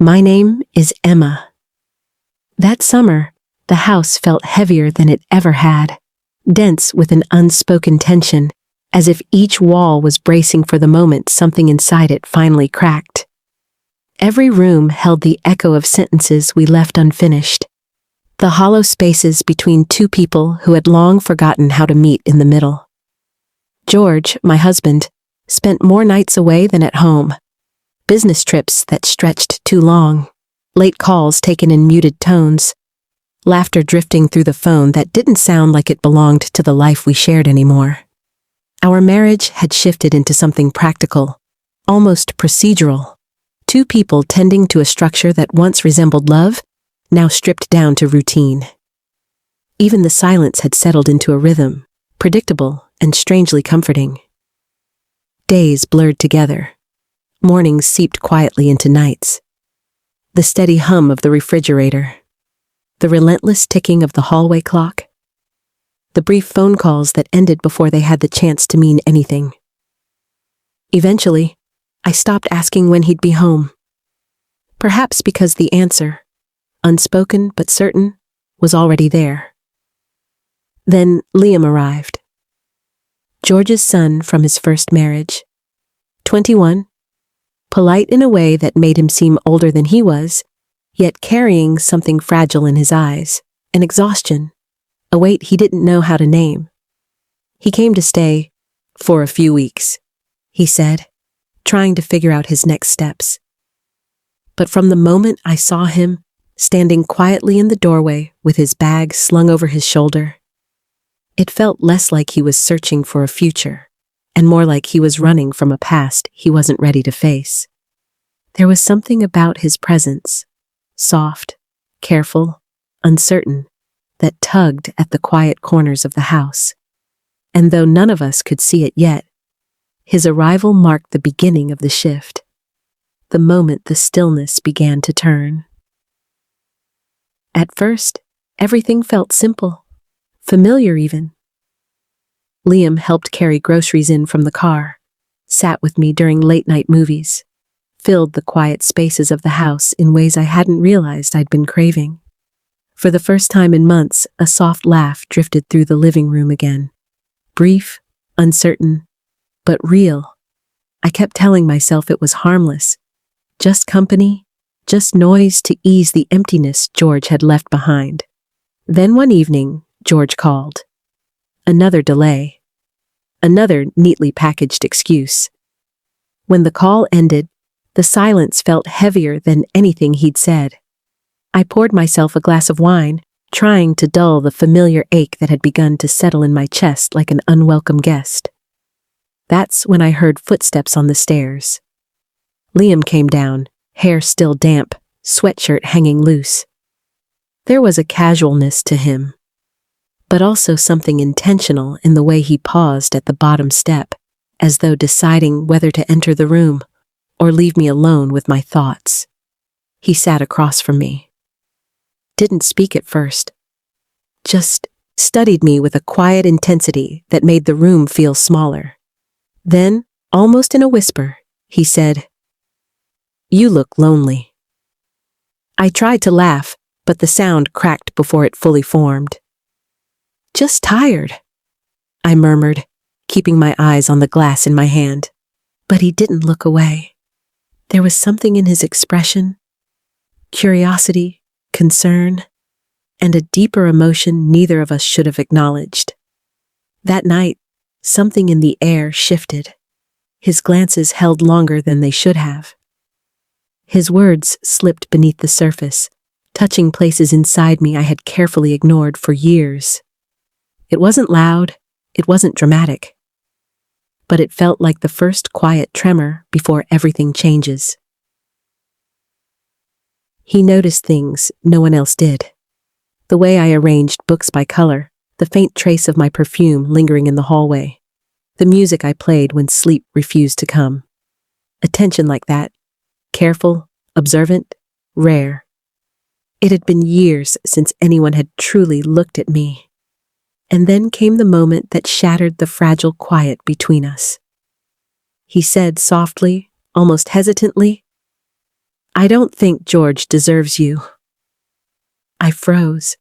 My name is Emma. That summer, the house felt heavier than it ever had, dense with an unspoken tension, as if each wall was bracing for the moment something inside it finally cracked. Every room held the echo of sentences we left unfinished, the hollow spaces between two people who had long forgotten how to meet in the middle. George, my husband, spent more nights away than at home. Business trips that stretched too long, late calls taken in muted tones, laughter drifting through the phone that didn't sound like it belonged to the life we shared anymore. Our marriage had shifted into something practical, almost procedural. Two people tending to a structure that once resembled love, now stripped down to routine. Even the silence had settled into a rhythm, predictable and strangely comforting. Days blurred together. Mornings seeped quietly into nights. The steady hum of the refrigerator. The relentless ticking of the hallway clock. The brief phone calls that ended before they had the chance to mean anything. Eventually, I stopped asking when he'd be home. Perhaps because the answer, unspoken but certain, was already there. Then Liam arrived. George's son from his first marriage. 21, polite in a way that made him seem older than he was, yet carrying something fragile in his eyes, an exhaustion, a weight he didn't know how to name. He came to stay for a few weeks, he said, trying to figure out his next steps. But from the moment I saw him, standing quietly in the doorway with his bag slung over his shoulder, it felt less like he was searching for a future, and more like he was running from a past he wasn't ready to face. There was something about his presence, soft, careful, uncertain, that tugged at the quiet corners of the house. And though none of us could see it yet, his arrival marked the beginning of the shift, the moment the stillness began to turn. At first, everything felt simple, familiar even. Liam helped carry groceries in from the car, sat with me during late-night movies, filled the quiet spaces of the house in ways I hadn't realized I'd been craving. For the first time in months, a soft laugh drifted through the living room again. Brief, uncertain, but real. I kept telling myself it was harmless. Just company, just noise to ease the emptiness George had left behind. Then one evening, George called. Another delay. Another neatly packaged excuse. When the call ended, the silence felt heavier than anything he'd said. I poured myself a glass of wine, trying to dull the familiar ache that had begun to settle in my chest like an unwelcome guest. That's when I heard footsteps on the stairs. Liam came down, hair still damp, sweatshirt hanging loose. There was a casualness to him, but also something intentional in the way he paused at the bottom step, as though deciding whether to enter the room or leave me alone with my thoughts. He sat across from me. Didn't speak at first. Just studied me with a quiet intensity that made the room feel smaller. Then, almost in a whisper, he said, "You look lonely." I tried to laugh, but the sound cracked before it fully formed. "Just tired," I murmured, keeping my eyes on the glass in my hand. But he didn't look away. There was something in his expression, curiosity, concern, and a deeper emotion neither of us should have acknowledged. That night, something in the air shifted. His glances held longer than they should have. His words slipped beneath the surface, touching places inside me I had carefully ignored for years. It wasn't loud, it wasn't dramatic, but it felt like the first quiet tremor before everything changes. He noticed things no one else did. The way I arranged books by color, the faint trace of my perfume lingering in the hallway, the music I played when sleep refused to come. Attention like that, careful, observant, rare. It had been years since anyone had truly looked at me. And then came the moment that shattered the fragile quiet between us. He said softly, almost hesitantly, I don't think George deserves you. I froze.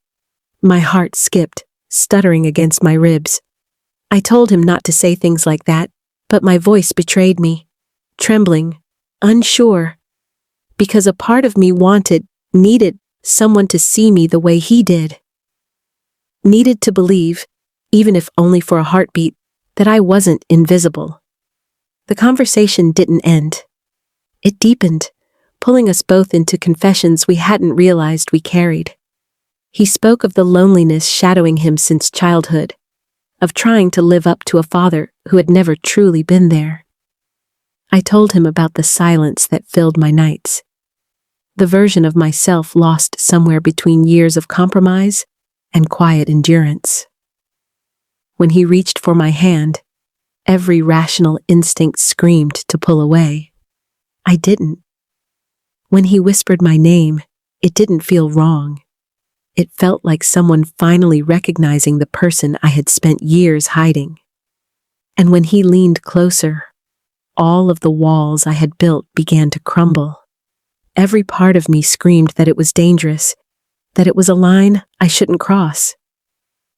My heart skipped, stuttering against my ribs. I told him not to say things like that, but my voice betrayed me, trembling, unsure, because a part of me needed someone to see me the way he did. Needed to believe, even if only for a heartbeat, that I wasn't invisible. The conversation didn't end. It deepened, pulling us both into confessions we hadn't realized we carried. He spoke of the loneliness shadowing him since childhood, of trying to live up to a father who had never truly been there. I told him about the silence that filled my nights, the version of myself lost somewhere between years of compromise and quiet endurance. When he reached for my hand, every rational instinct screamed to pull away. I didn't. When he whispered my name, it didn't feel wrong. It felt like someone finally recognizing the person I had spent years hiding. And when he leaned closer, all of the walls I had built began to crumble. Every part of me screamed that it was dangerous, that it was a line I shouldn't cross.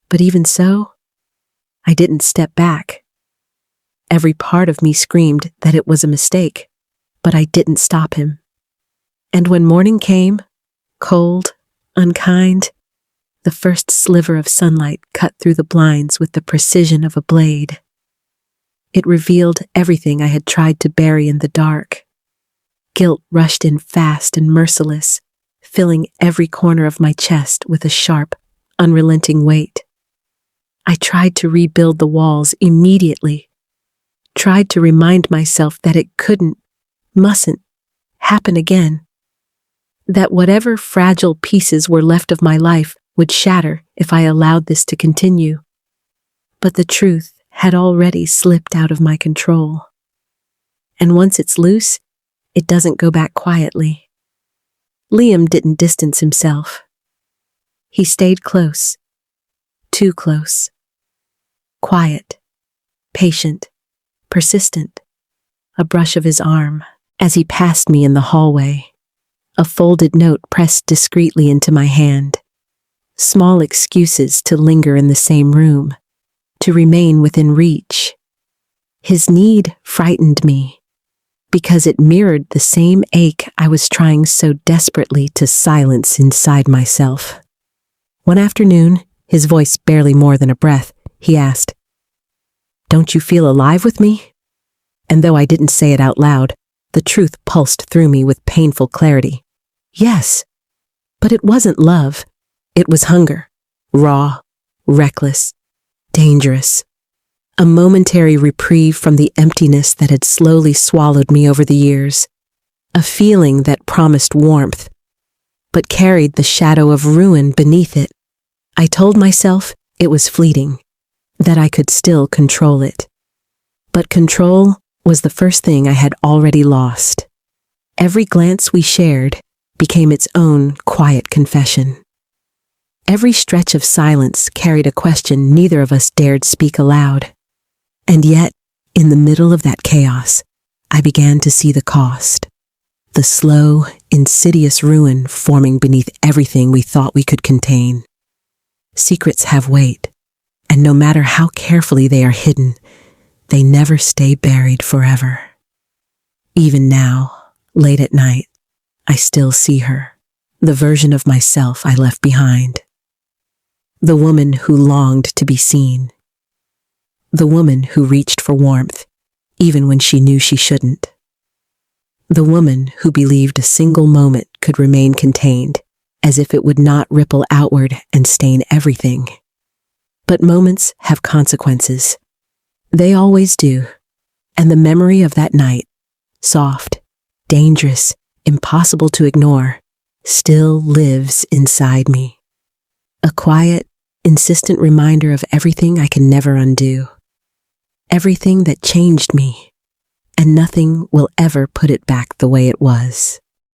But even so, I didn't step back. Every part of me screamed that it was a mistake, but I didn't stop him. And when morning came, cold, unkind, the first sliver of sunlight cut through the blinds with the precision of a blade. It revealed everything I had tried to bury in the dark. Guilt rushed in fast and merciless, filling every corner of my chest with a sharp, unrelenting weight. I tried to rebuild the walls immediately, tried to remind myself that it mustn't happen again, that whatever fragile pieces were left of my life would shatter if I allowed this to continue. But the truth had already slipped out of my control. And once it's loose, it doesn't go back quietly. Liam didn't distance himself. He stayed close, too close. Quiet, patient, persistent. A brush of his arm as he passed me in the hallway. A folded note pressed discreetly into my hand. Small excuses to linger in the same room, to remain within reach. His need frightened me, because it mirrored the same ache I was trying so desperately to silence inside myself. One afternoon, his voice barely more than a breath, he asked, "Don't you feel alive with me?" And though I didn't say it out loud, the truth pulsed through me with painful clarity. Yes, but it wasn't love. It was hunger, raw, reckless, dangerous. A momentary reprieve from the emptiness that had slowly swallowed me over the years. A feeling that promised warmth, but carried the shadow of ruin beneath it. I told myself it was fleeting, that I could still control it. But control was the first thing I had already lost. Every glance we shared became its own quiet confession. Every stretch of silence carried a question neither of us dared speak aloud. And yet, in the middle of that chaos, I began to see the cost. The slow, insidious ruin forming beneath everything we thought we could contain. Secrets have weight, and no matter how carefully they are hidden, they never stay buried forever. Even now, late at night, I still see her, the version of myself I left behind. The woman who longed to be seen. The woman who reached for warmth, even when she knew she shouldn't. The woman who believed a single moment could remain contained, as if it would not ripple outward and stain everything. But moments have consequences. They always do. And the memory of that night, soft, dangerous, impossible to ignore, still lives inside me. A quiet, insistent reminder of everything I can never undo. Everything that changed me, and nothing will ever put it back the way it was.